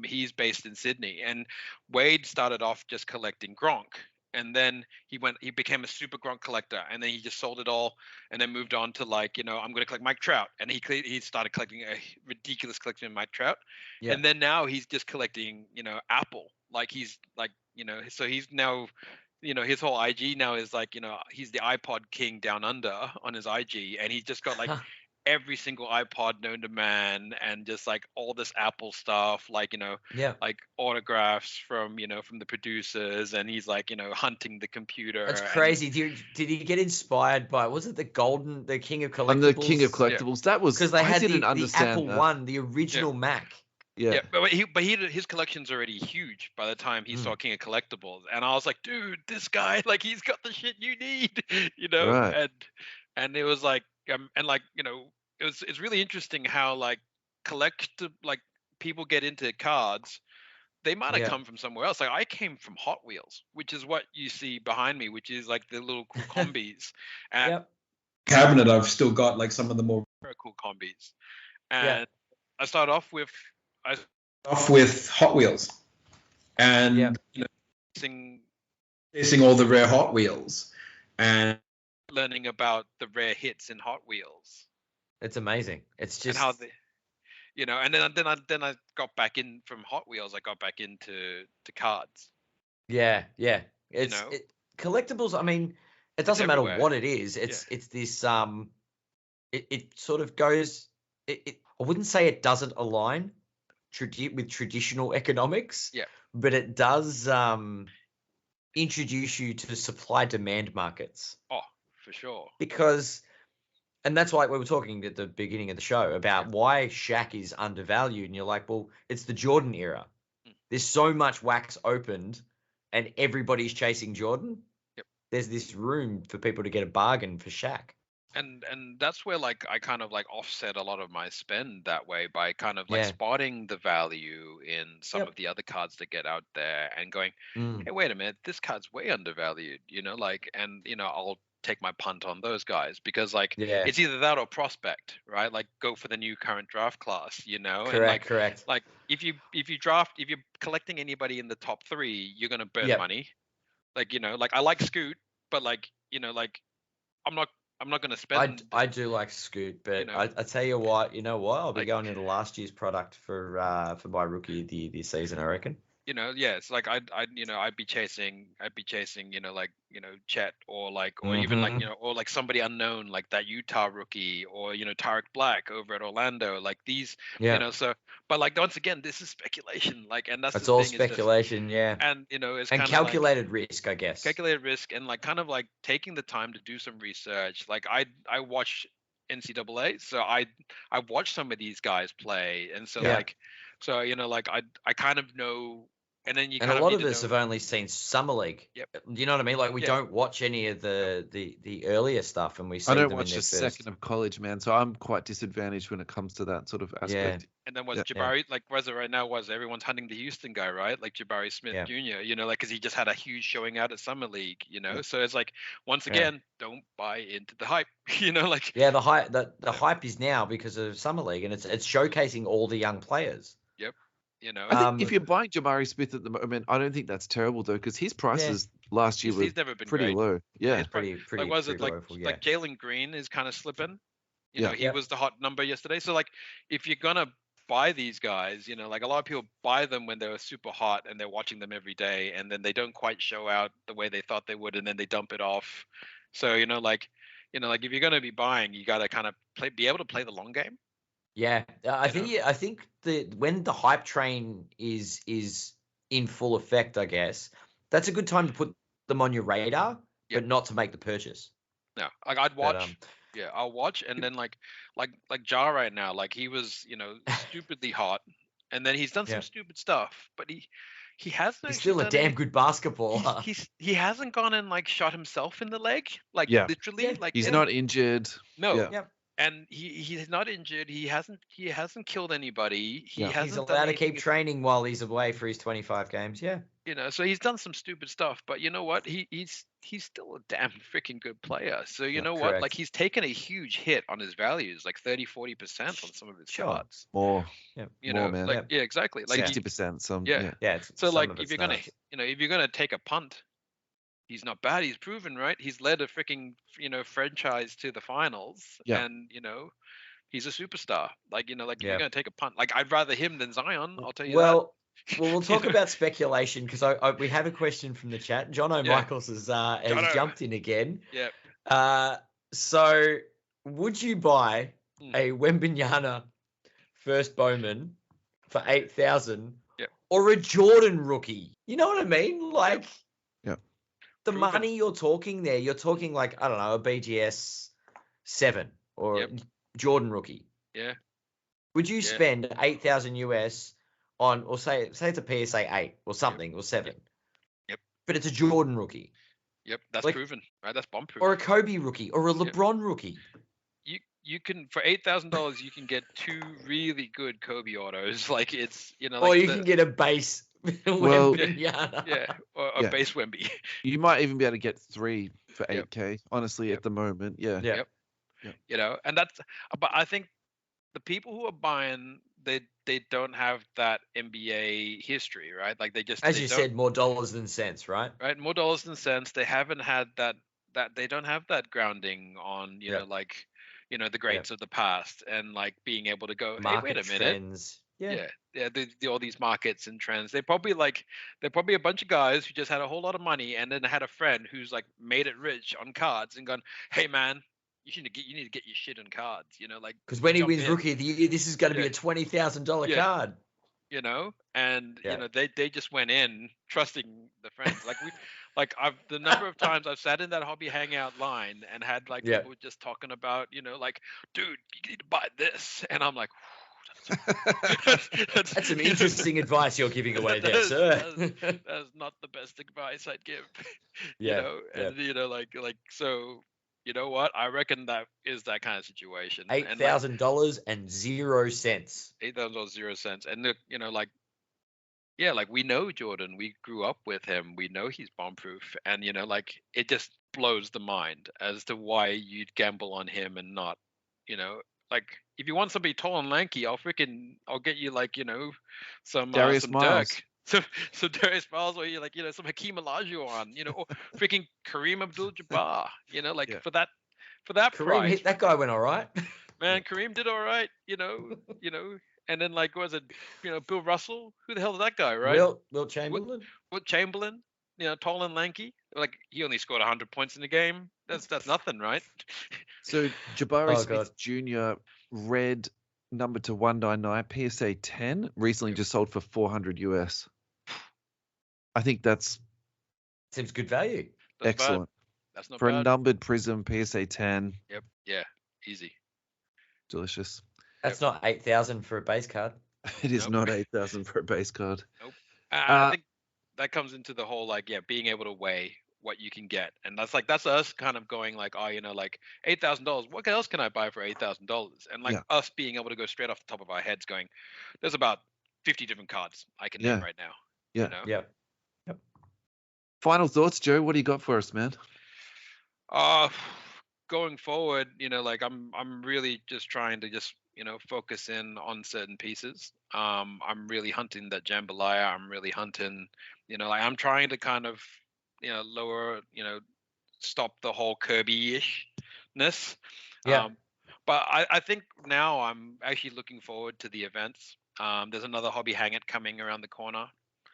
he's based in Sydney, and Wade started off just collecting Gronk. And then he became a super Gronk collector, and then he just sold it all, and then moved on to I'm going to collect Mike Trout, and he started collecting a ridiculous collection of Mike Trout, and then now he's just collecting Apple, so he's now his whole IG now is he's the iPod king down under on his IG, and he's just got every single iPod known to man, and just like all this Apple stuff, like autographs from the producers, and he's hunting the computer. That's crazy. Did he get inspired by, was it the King of Collectibles? And the King of Collectibles. That was because they had the Apple One, the original Mac. Yeah, but his collection's already huge by the time he saw King of Collectibles, and I was like, dude, this guy, he's got the shit you need, Right. and it was like, it's really interesting how people get into cards. They might have come from somewhere else. Like I came from Hot Wheels, which is what you see behind me, which is like the little cool combis. And cabinet, I've still got some of the more cool combis. And I started off with Hot Wheels, and chasing all the rare Hot Wheels and learning about the rare hits in Hot Wheels. It's amazing. It's just and how they, and then I got back in from Hot Wheels. I got back into cards. Yeah. It's collectibles. I mean, it doesn't matter what it is. It's this it sort of goes. I wouldn't say it doesn't align with traditional economics. Yeah. But it does introduce you to supply demand markets. Oh, for sure. Because, and that's why we were talking at the beginning of the show about why Shaq is undervalued. And you're like, well, it's the Jordan era. There's so much wax opened and everybody's chasing Jordan. Yep. There's this room for people to get a bargain for Shaq. And that's where like I kind of like offset a lot of my spend that way by kind of like spotting the value in some of the other cards that get out there and going, hey, wait a minute, this card's way undervalued, and I'll take my punt on those guys because it's either that or prospect, right? Like go for the new current draft class, Correct. Like if you're collecting anybody in the top 3, you're gonna burn money. Like I like Scoot, but I'm not going to spend. I do like Scoot, but I tell you what, I'll be going into last year's product for my rookie of the season, I reckon. It's like I'd be chasing, Chet or even or like somebody unknown like that Utah rookie or Tarek Black over at Orlando, like these, so. But once again, this is speculation, and that's all speculation, and it's and calculated risk, I guess. Calculated risk and kind of taking the time to do some research. I watch NCAA, so I watch some of these guys play, and so I kind of know. And then a lot of us have only seen Summer League. Yep. You know what I mean? Like we don't watch any of the earlier stuff, and we see I don't them watch in their a second of college, man. So I'm quite disadvantaged when it comes to that sort of aspect. And then Jabari right now everyone's hunting the Houston guy, right? Like Jabari Smith Jr. Because he just had a huge showing out at Summer League. So it's once again, don't buy into the hype. the hype. The hype is now because of Summer League, and it's showcasing all the young players. Yep. I think if you're buying Jabari Smith at the moment, I don't think that's terrible though, because his prices last year were never been pretty low. Yeah, pretty. Was it like Jalen Green is kind of slipping? He was the hot number yesterday. So if you're gonna buy these guys, a lot of people buy them when they were super hot and they're watching them every day, and then they don't quite show out the way they thought they would, and then they dump it off. So if you're gonna be buying, you gotta kind of be able to play the long game. Yeah, I think when the hype train is in full effect, I guess that's a good time to put them on your radar, but not to make the purchase. No, I'd watch. I'll watch, and then like Ja right now, he was stupidly hot, and then he's done some stupid stuff, but he hasn't. He's still a damn good basketballer. He hasn't gone and shot himself in the leg, literally. He's not injured. No. Yeah. And he's not injured. He hasn't killed anybody. He's allowed to keep training while he's away for his 25 games. Yeah. So he's done some stupid stuff, but you know what? He's still a damn freaking good player. So you know what? He's taken a huge hit on his values, 30-40% on some of his cards. More. Yeah. More, man. Yeah, exactly. 60%. Some. Yeah. So if you're nuts. gonna take a punt, he's not bad. He's proven, right? He's led a freaking, franchise to the finals, and he's a superstar. If you're gonna take a punt, I'd rather him than Zion. I'll tell you that. Well, we'll talk about speculation because we have a question from the chat. John O'Michaels has jumped in again. Yeah. So would you buy a Wembanyama first Bowman for 8,000 or a Jordan rookie? You know what I mean? The money you're talking there, you're talking a BGS 7 or Jordan rookie. Yeah. Would you spend 8,000 US on, or say it's a PSA 8 or something or 7? Yep. But it's a Jordan rookie. Yep, that's proven, right? That's bomb proof. Or a Kobe rookie or a LeBron rookie. You can, for $8,000, you can get 2 really good Kobe autos. It's or you can get a base. Well, or a base Wemby. You might even be able to get 3 for 8K. Honestly, at the moment, and but I think the people who are buying they don't have that NBA history, right? Like as you said, more dollars than cents, right? Right, more dollars than cents. They haven't had that they don't have that grounding on the greats of the past, and like being able to go, hey, wait Market a minute. trends. Yeah, all these markets and trends. They're probably a bunch of guys who just had a whole lot of money and then had a friend who's like made it rich on cards and gone, hey man, you need to get your shit on cards, like because when he jump wins in. Rookie of the Year, this is going to be a $20,000 card. And they just went in trusting the friends. I've the number of times I've sat in that hobby hangout line and had like people just talking about, like, dude, you need to buy this, and I'm like, that's some interesting advice you're giving away there, sir. That's not the best advice I'd give. So. You know what? I reckon that is that kind of situation. $8,000 and 0 cents. $8,000 0 cents, and we know Jordan. We grew up with him. We know he's bomb-proof, and it just blows the mind as to why you'd gamble on him and not, if you want somebody tall and lanky, I'll get you some Darius some Miles. Dirk. So Darius Miles, or some Hakeem Olajuwon, or freaking Kareem Abdul-Jabbar, for that Kareem price. Hit that guy went all right. Man, Kareem did all right, and then was it, Bill Russell? Who the hell is that guy, right? Will Chamberlain. Will Chamberlain, tall and lanky, he only scored 100 points in the game. That's nothing, right? So Jabari Smith Jr. red number to 199 PSA 10 recently just sold for $400 US. I think that's seems good value. Excellent. That's not for bad. A numbered Prism PSA 10. Yep. Yeah. Easy. Delicious. That's not 8,000 for a base card. It is not 8,000 for a base card. Nope. I think that comes into the whole being able to weigh what you can get, and that's us kind of going $8,000. What else can I buy for $8,000? And us being able to go straight off the top of our heads, going, there's about 50 different cards I can name right now. Yeah. Yep. Final thoughts, Joe. What do you got for us, man? Going forward, I'm really just trying to focus in on certain pieces. I'm really hunting that jambalaya. I'm really hunting, I'm trying to kind of, lower, stop the whole Kirby-ishness. Yeah. But I think now I'm actually looking forward to the events. There's another hobby hangout coming around the corner.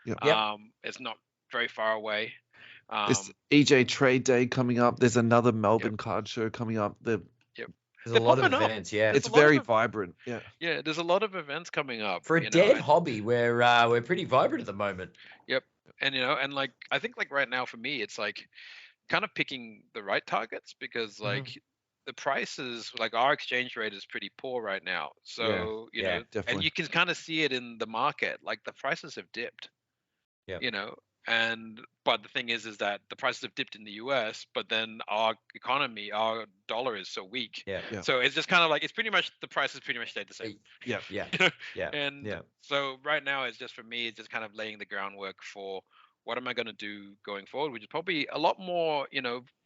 Yeah. It's not very far away. This EJ Trade Day coming up. There's another Melbourne card show coming up. There's a lot of events. Yeah, it's very vibrant. Yeah, there's a lot of events coming up for a dead hobby. We're pretty vibrant at the moment. Yep, and I think right now for me, it's kind of picking the right targets, because the prices, our exchange rate is pretty poor right now. So and you can kind of see it in the market. The prices have dipped. Yeah. But the thing is that the prices have dipped in the US, but then our economy, our dollar is so weak. Yeah. So it's just kind of it's pretty much, the prices pretty much stayed the same. Yeah. So right now it's just, for me, it's just kind of laying the groundwork for what am I going to do going forward, which is probably a lot more,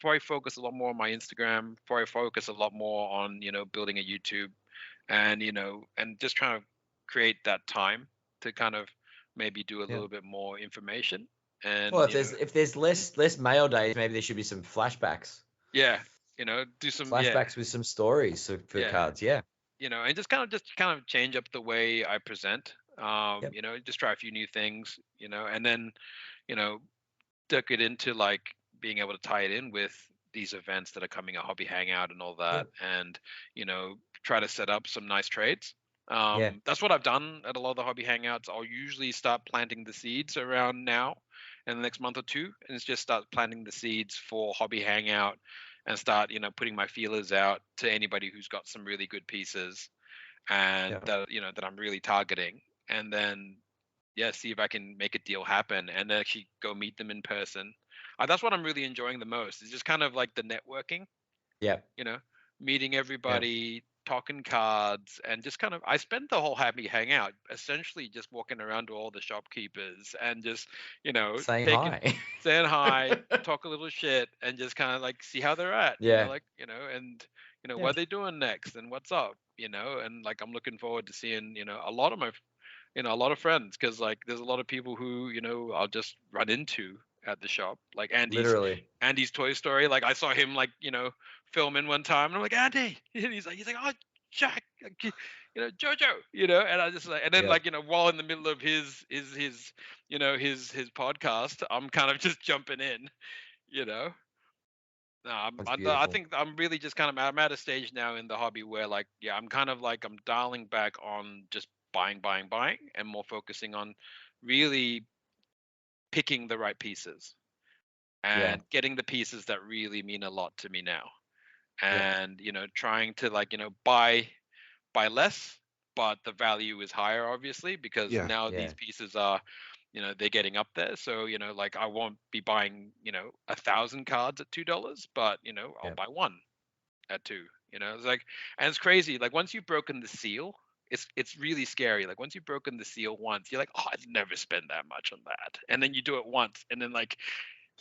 probably focus a lot more on my Instagram, probably focus a lot more on, building a YouTube, and, and just trying to create that time to kind of maybe do a little bit more information. And if there's less mail days, maybe there should be some flashbacks. Yeah, do some flashbacks with some stories for cards. Yeah, and just kind of change up the way I present. Just try a few new things. And then, duck it into being able to tie it in with these events that are coming, a hobby hangout and all that, and try to set up some nice trades. That's what I've done at a lot of the hobby hangouts. I'll usually start planting the seeds around now in the next month or two, and it's just start planting the seeds for hobby hangout, and start putting my feelers out to anybody who's got some really good pieces, and that I'm really targeting, and then see if I can make a deal happen and actually go meet them in person. That's what I'm really enjoying the most, is just kind of the networking. Meeting everybody, talking cards, and just kind of, I spent the whole happy hangout essentially just walking around to all the shopkeepers and just saying hi, talk a little shit, and just kind of see how they're at. And you know, what are they doing next and what's up, you know, and like I'm looking forward to seeing, you know, a lot of my, you know, a lot of friends, because like there's a lot of people who, you know, I'll just run into at the shop, like Andy's Toy Story. Like I saw him like, you know, filming one time, and I'm like, Andy, and he's like, oh, Jack, you know, Jojo, you know, and I just like, and then like, you know, while in the middle of his you know, his podcast, I'm kind of just jumping in, you know. No, I think I'm really just kind of, I'm at a stage now in the hobby where like, yeah, I'm kind of like, I'm dialing back on just buying, and more focusing on really picking the right pieces and getting the pieces that really mean a lot to me now. And, you know, trying to like, you know, buy less, but the value is higher, obviously, because now these pieces are, you know, they're getting up there. So, you know, like I won't be buying, you know, 1,000 cards at $2, but, you know, I'll buy one at $2. You know, it's like, and it's crazy. Like once you've broken the seal, it's really scary. Like once you've broken the seal once, you're like, oh, I'd never spend that much on that. And then you do it once, and then like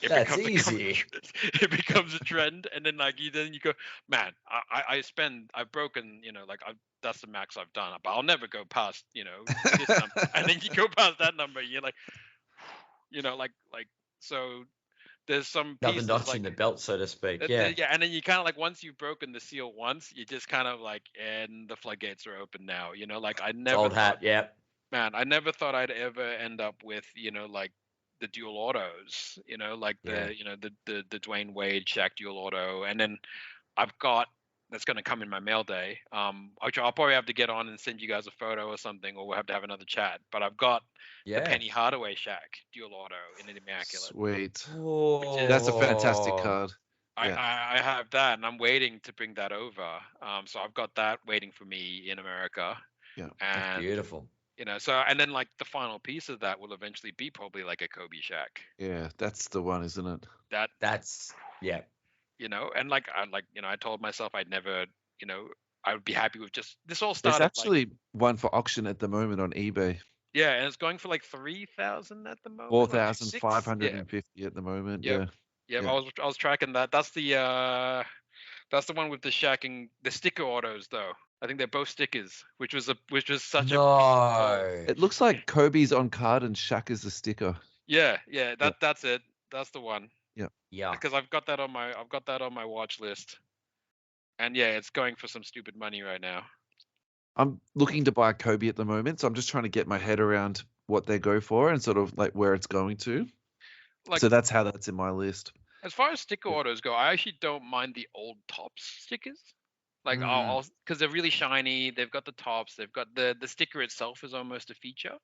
that's easy. It becomes a trend, and then like then you go, man, I've broken, you know, like that's the max I've done, but I'll never go past, you know, this number. And then you go past that number, you're like, you know, like so. There's some another pieces notch like in the belt, so to speak. yeah, and then you kind of like once you've broken the seal once, you just kind of like, and the floodgates are open now. You know, like I never old hat, man, I never thought I'd ever end up with, you know, like the dual autos, you know, like you know, the Dwayne Wade Shaq dual auto, and then I've got that's going to come in my mail day. Which I'll probably have to get on and send you guys a photo or something, or we'll have to have another chat. But I've got the Penny Hardaway Shaq dual auto in an immaculate. Sweet. Whoa. That's a fantastic card. I have that, and I'm waiting to bring that over. So I've got that waiting for me in America. Yeah, and that's beautiful. You know, so and then like the final piece of that will eventually be probably like a Kobe Shaq. Yeah, that's the one, isn't it? That's You know, and like you know, I told myself I'd never, you know, I would be happy with just this. All started. There's actually one for auction at the moment on eBay. Yeah, and it's going for like 3,000 at the moment. 4,550 at the moment. Yeah. I was tracking that. That's the one with the Shaq and the sticker autos though. I think they're both stickers, which was such a. It looks like Kobe's on card and Shaq is the sticker. Yeah, that's it. That's the one. Yeah. Because I've got that on my watch list, and yeah, it's going for some stupid money right now. I'm looking to buy Kobe at the moment, so I'm just trying to get my head around what they go for and sort of like where it's going to. Like, so that's how that's in my list. As far as sticker autos go, I actually don't mind the old Topps stickers. Like I'll because they're really shiny. They've got the tops. They've got the sticker itself is almost a feature.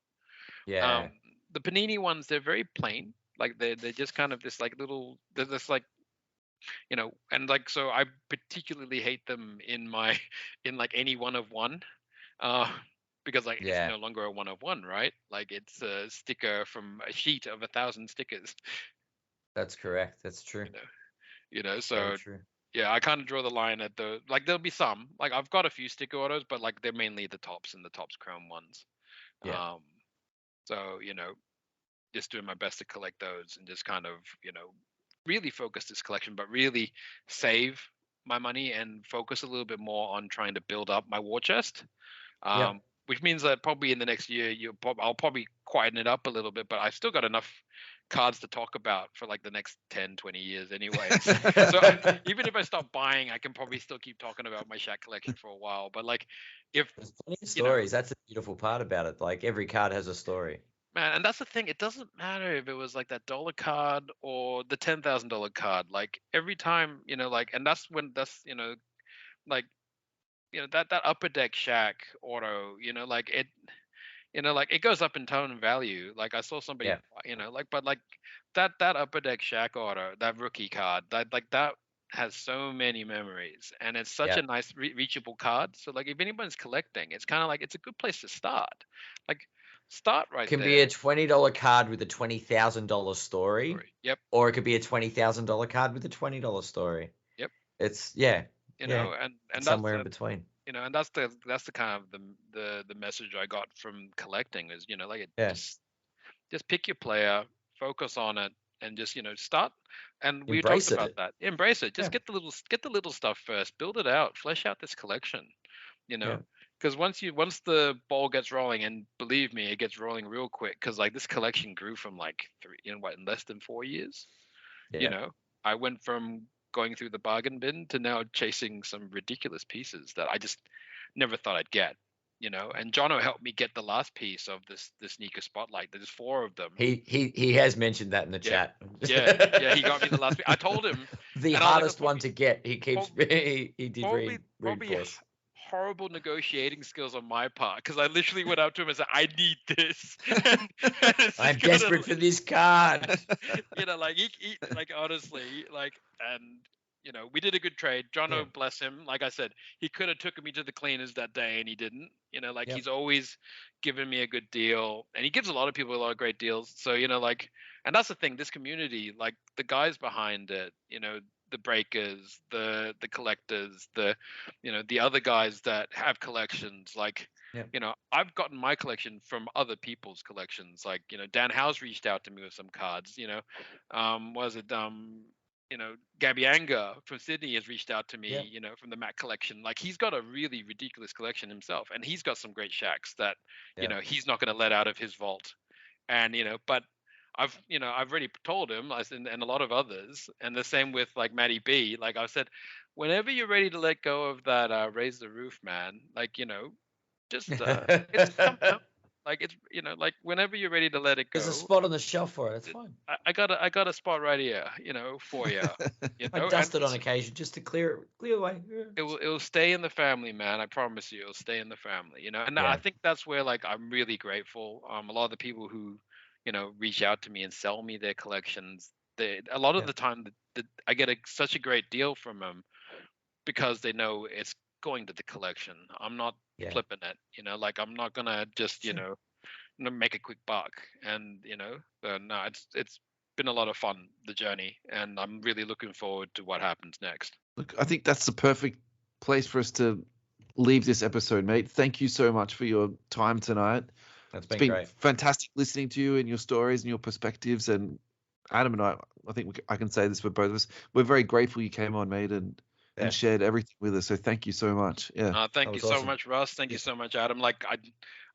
Yeah. The Panini ones, they're very plain. Like they're just kind of this like little. They're just like, you know, and like so I particularly hate them in like any one of one. Because like it's no longer a one of one, right? Like it's a sticker from a sheet of 1,000 stickers. That's correct. That's true. You know, so yeah, I kind of draw the line at the like. There'll be some like I've got a few sticker autos, but like they're mainly the tops and the tops chrome ones. Yeah. So you know, just doing my best to collect those and just kind of, you know, really focus this collection, but really save my money and focus a little bit more on trying to build up my war chest. Which means that probably in the next year, I'll probably quieten it up a little bit, but I've still got enough cards to talk about for like the next 10, 20 years anyway. So even if I stop buying, I can probably still keep talking about my Shaq collection for a while. But like if there's plenty of stories, that's the beautiful part about it. Like every card has a story. Man, and that's the thing. It doesn't matter if it was like that dollar card or the $10,000 card. Like every time, you know, like, and that's you know, like, you know, that upper deck Shaq auto, you know, like it, you know, like it goes up in tone and value. Like I saw somebody, you know, like, but like that upper deck Shaq auto, that rookie card, that has so many memories, and it's such a nice reachable card. So like if anyone's collecting, it's kind of like it's a good place to start. Like start right there. It can be a $20 card with a $20,000 story. Yep. Or it could be a $20,000 card with a $20 story. Yep. It's you know, and somewhere in between. You know, and that's the kind of the message I got from collecting is, you know, like just pick your player, focus on it, and just start. And we Embrace talked about it. that. Embrace it. Just Yeah. get the little stuff first. Build it out. Flesh out this collection. Yeah. Because once the ball gets rolling, and believe me, it gets rolling real quick. Because like this collection grew from like in less than 4 years. Yeah. I went from going through the bargain bin to now chasing some ridiculous pieces that I just never thought I'd get. And Jono helped me get the last piece of this sneaker spotlight. There's 4 of them. He has mentioned that in the chat. Yeah, he got me the last piece. I told him the hardest one to get. He keeps he did read for us. Horrible negotiating skills on my part, because I literally went up to him and said, "I need this." I'm desperate for this card. Like he like honestly, like, and we did a good trade. Jono, bless him. Like I said, he could have taken me to the cleaners that day, and he didn't. He's always given me a good deal, and he gives a lot of people a lot of great deals. So and that's the thing. This community, like the guys behind it, the breakers, the collectors, the other guys that have collections, like I've gotten my collection from other people's collections. Like Dan Howe's reached out to me with some cards. Gabby Anger from Sydney has reached out to me, from the Mac collection. Like he's got a really ridiculous collection himself, and he's got some great Shaqs that he's not going to let out of his vault. And but I've already told him, and a lot of others, and the same with like Matty B. Like I said, whenever you're ready to let go of that raise the roof, man, like just it's like it's like whenever you're ready to let it go. There's a spot on the shelf for it. It's fine. I got a spot right here, for you. I dust it on occasion just to clear away. It'll stay in the family, man. I promise you, it'll stay in the family. And I think that's where like I'm really grateful. A lot of the people who reach out to me and sell me their collections, a lot of the time that I get such a great deal from them, because they know it's going to the collection. I'm not flipping it, like I'm not gonna just make a quick buck. And no, it's been a lot of fun, the journey, and I'm really looking forward to what happens next. Look, I think that's the perfect place for us to leave this episode, mate. Thank you so much for your time tonight. It's been great. Fantastic listening to you and your stories and your perspectives. And Adam and I think I can say this for both of us. We're very grateful you came on, mate, and shared everything with us. So thank you so much. Yeah. Thank you so much, Russ. Thank you so much, Adam. Like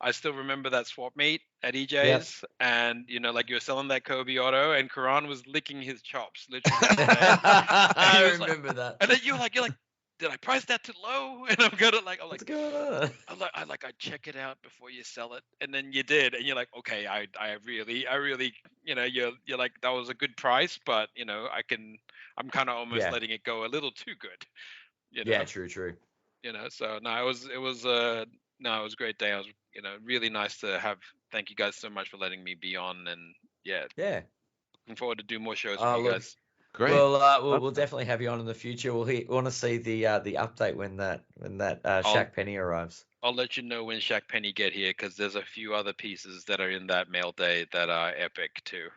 I still remember that swap meet at EJ's, and like you were selling that Kobe auto, and Karan was licking his chops literally. I remember that. And then you're like, did I price that too low? And I'm gonna what's going on? I check it out before you sell it, and then you did, and you're like, okay, I really, you're like, that was a good price, but I'm kind of almost letting it go a little too good. Yeah, true. So no, it was a great day. I was really nice to have. Thank you guys so much for letting me be on, and looking forward to do more shows with you guys. Great. Well, we'll definitely have you on in the future. We want to see the update when that Shaq Penny arrives. I'll let you know when Shaq Penny get here, because there's a few other pieces that are in that mail day that are epic too.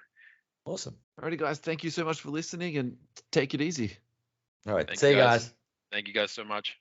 Awesome. Alrighty, guys. Thank you so much for listening, and take it easy. All right. See you guys. Thank you guys so much.